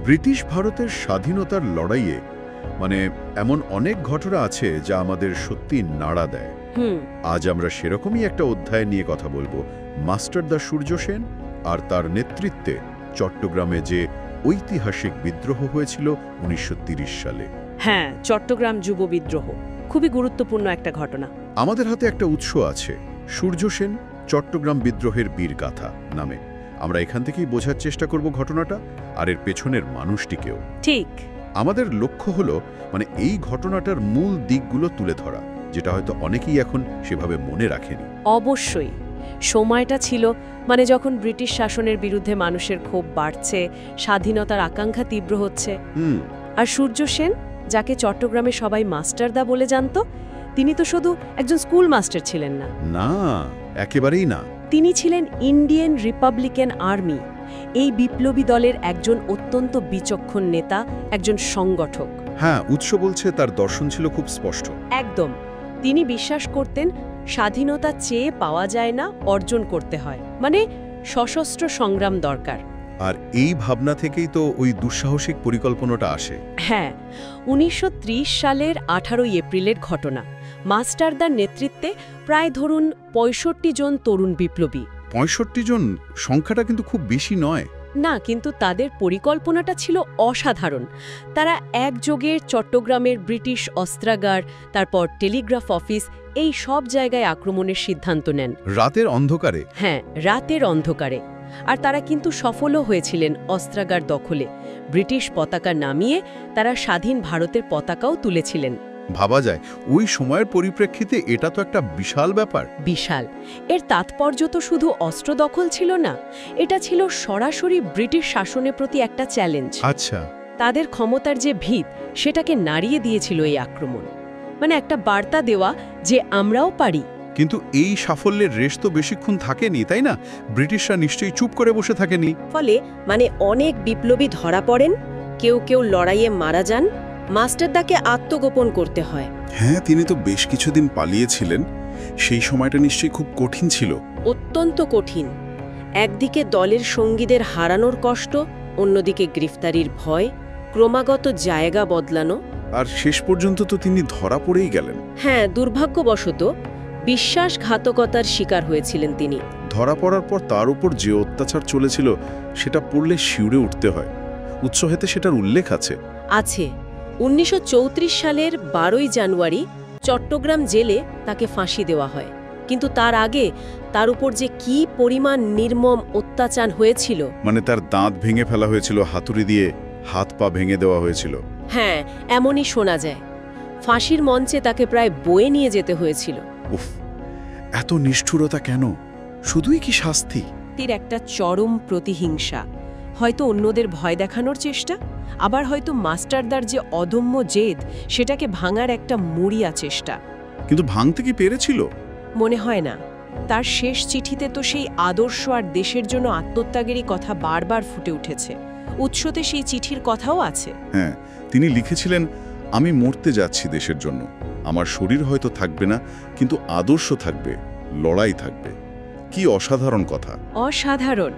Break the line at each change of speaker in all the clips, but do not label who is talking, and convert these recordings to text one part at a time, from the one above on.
British ভারতের স্বাধীনতার লড়াইয়ে মানে এমন অনেক ঘটনা আছে যা আমাদের সত্যি নাড়া দেয়। আজ আমরা সেরকমই একটা অধ্যায় নিয়ে কথা বলবো, মাস্টারদা সূর্য সেন আর তার নেতৃত্বে চট্টগ্রামে যে ঐতিহাসিক বিদ্রোহ হয়েছিল ১৯৩০ সালে।
হ্যাঁ, চট্টগ্রাম যুব বিদ্রোহ খুবই গুরুত্বপূর্ণ একটা ঘটনা।
আমাদের হাতে একটা উৎস আছে, সূর্য সেন চট্টগ্রাম বিদ্রোহের বীরগাথা নামে। আমরা এখান থেকেই বোঝার চেষ্টা করব ঘটনাটা আর এর পেছনের মানুষটিকেও।
ঠিক।
আমাদের লক্ষ্য হলো এই ঘটনাটার মূল দিকগুলো তুলে ধরা, যেটা হয়তো অনেকেই এখন সেভাবে মনে রাখেনি।
অবশ্যই সময়টা ছিল যখন ব্রিটিশ শাসনের বিরুদ্ধে মানুষের ক্ষোভ বাড়ছে, স্বাধীনতার আকাঙ্ক্ষা তীব্র হচ্ছে। আর সূর্য সেন, যাকে চট্টগ্রামে সবাই মাস্টারদা বলে জানত, তিনি তো শুধু একজন স্কুল মাস্টার ছিলেন না।
না, একেবারেই না।
তিনি ছিলেন ইন্ডিয়ান রিপাবলিকান আর্মি, এই বিপ্লবী দলের একজন অত্যন্ত বিচক্ষণ নেতা, একজন সংগঠক।
হ্যাঁ, উৎস বলছে তার দর্শন ছিল খুব স্পষ্ট।
একদম। তিনি বিশ্বাস করতেন স্বাধীনতা চেয়ে পাওয়া যায় না, অর্জন করতে হয়, সশস্ত্র সংগ্রাম দরকার।
আর এই ভাবনা থেকেই তো ওই দুঃসাহসিক পরিকল্পনাটা আসে।
হ্যাঁ, ১৯৩০ সালের ১৮ এপ্রিলের ঘটনা। মাস্টারদার নেতৃত্বে প্রায় ধরুন ৬৫ জন তরুণ বিপ্লবী।
৬৫ জন সংখ্যাটা কিন্তু খুব বেশি নয়।
না, কিন্তু তাদের পরিকল্পনাটা ছিল অসাধারণ। তারা একযোগে চট্টগ্রামের ব্রিটিশ অস্ত্রাগার, তারপর টেলিগ্রাফ অফিস, এই সব জায়গায় আক্রমণের সিদ্ধান্ত নেন।
রাতের অন্ধকারে?
হ্যাঁ, রাতের অন্ধকারে। আর তারা কিন্তু সফলও হয়েছিলেন অস্ত্রাগার দখলে। ব্রিটিশ পতাকা নামিয়ে তারা স্বাধীন ভারতের পতাকাও তুলেছিলেন।
ভাবা যায় ওই সময়ের পরিপ্রেক্ষিতে এটা তো একটা বিশাল ব্যাপার।
বিশাল। এর তাৎপর্য তো শুধু অস্ত্র দখল ছিল না, এটা ছিল সরাসরি ব্রিটিশ শাসনের প্রতি একটা চ্যালেঞ্জ।
আচ্ছা।
তাদের ক্ষমতার যে ভিত, সেটাকে নাড়িয়ে দিয়েছিল এই আক্রমণ। একটা বার্তা দেওয়া যে আমরাও পারি।
কিন্তু এই সাফল্যের রেশ তো বেশিক্ষণ থাকেনি, তাই না? ব্রিটিশরা নিশ্চয়ই চুপ করে বসে থাকেনি।
ফলে অনেক বিপ্লবী ধরা পড়েন, কেউ কেউ লড়াইয়ে মারা যান। মাস্টারদাকে আত্মগোপন করতে হয়।
হ্যাঁ, তিনি তো বেশ কিছুদিন পালিয়েছিলেন। সেই সময়টা নিশ্চয়ই খুব কঠিন ছিল।
অত্যন্ত কঠিন। একদিকে দলের সঙ্গীদের হারানোর কষ্ট, অন্যদিকে গ্রেফতারির ভয়, ক্রমাগত জায়গা বদলানো।
আর শেষ পর্যন্ত তো তিনি ধরা পড়েই গেলেন।
হ্যাঁ, দুর্ভাগ্যবশত বিশ্বাসঘাতকতার শিকার হয়েছিলেন তিনি।
ধরা পড়ার পর তার উপর যে অত্যাচার চলেছিল সেটা পড়লে শিউরে উঠতে হয়। উৎস হতে সেটার উল্লেখ আছে।
১৯৩৪ সালের ১২ই জানুয়ারি চট্টগ্রাম জেলে তাকে ফাঁসি দেওয়া হয়। কিন্তু তার আগে তার উপর যে কি পরিমাণ নির্মম অত্যাচার হয়েছিল!
তার দাঁত ভেঙে ফেলা হয়েছিল, হাতুড়ি দিয়ে হাত পা ভেঙে দেওয়া হয়েছিল।
হ্যাঁ, এমনই শোনা যায়। ফাঁসির মঞ্চে তাকে প্রায় বয়ে নিয়ে যেতে হয়েছিল।
উফ, এত নিষ্ঠুরতা কেন? শুধুই কি শাস্তি?
একটা চরম প্রতিহিংসা, হয়তো অন্যদের ভয় দেখানোর চেষ্টা, আবার হয়তো মাস্টারদার যে অদম্য জেদ, সেটাকে ভাঙার একটা মরিয়া চেষ্টা।
কিন্তু ভাঙতে কি পেরেছিল?
মনে হয় না। তার শেষ চিঠিতে তো সেই আদর্শ আর দেশের জন্য আত্মত্যাগেরই কথা বারবার ফুটে উঠেছে। উৎসতে সেই চিঠির কথাও আছে।
হ্যাঁ, তিনি লিখেছিলেন, আমি মরতে যাচ্ছি দেশের জন্য। আমার শরীর হয়তো থাকবে না, কিন্তু আদর্শ থাকবে, লড়াই থাকবে। কি অসাধারণ কথা!
অসাধারণ।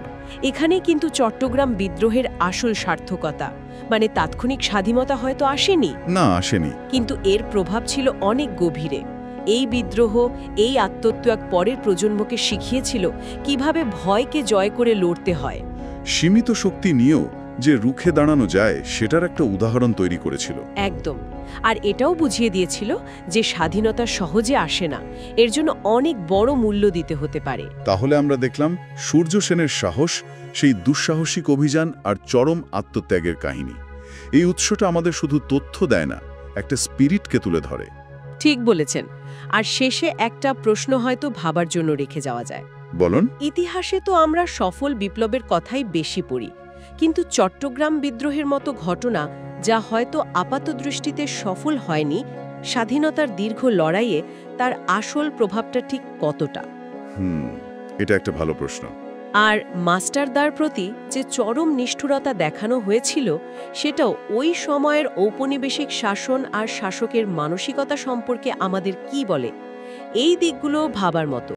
এখানেই কিন্তু চট্টগ্রাম বিদ্রোহের আসল সার্থকতা। তাৎক্ষণিক স্বাধীনতা হয়তো আসেনি, কিন্তু এর প্রভাব ছিল অনেক গভীরে। এই বিদ্রোহ, এই আত্মত্যাগ পরের প্রজন্মকে শিখিয়েছিল কিভাবে ভয়কে জয় করে লড়তে হয়।
সীমিত শক্তি নিয়েও যে রুখে দাঁড়ানো যায়, সেটার একটা উদাহরণ তৈরি করেছিল।
একদম। আর এটাও বুঝিয়ে দিয়েছিল যে স্বাধীনতা সহজে আসে না, এর জন্য অনেক বড় মূল্য দিতে হতে পারে।
তাহলে আমরা দেখলাম সূর্য সেনের সাহস, সেই দুঃসাহসিক অভিযান আর চরম আত্মত্যাগের কাহিনী। এই উৎসটা আমাদের শুধু তথ্য দেয় না, একটা স্পিরিটকে তুলে ধরে।
ঠিক বলেছেন। আর শেষে একটা প্রশ্ন হয়তো ভাবার জন্য রেখে যাওয়া যায়।
বলুন।
ইতিহাসে তো আমরা সফল বিপ্লবের কথাই বেশি পড়ি, কিন্তু চট্টগ্রাম বিদ্রোহের মতো ঘটনা, যা হয়তো আপাতদৃষ্টিতে সফল হয়নি, স্বাধীনতার দীর্ঘ লড়াইয়ে তার আসল প্রভাবটা ঠিক কতটা?
এটা একটা ভালো প্রশ্ন।
আর মাস্টারদার প্রতি যে চরম নিষ্ঠুরতা দেখানো হয়েছিল, সেটাও ওই সময়ের ঔপনিবেশিক শাসন আর শাসকের মানসিকতা সম্পর্কে আমাদের কি বলে? এই দিকগুলো ভাবার মতো।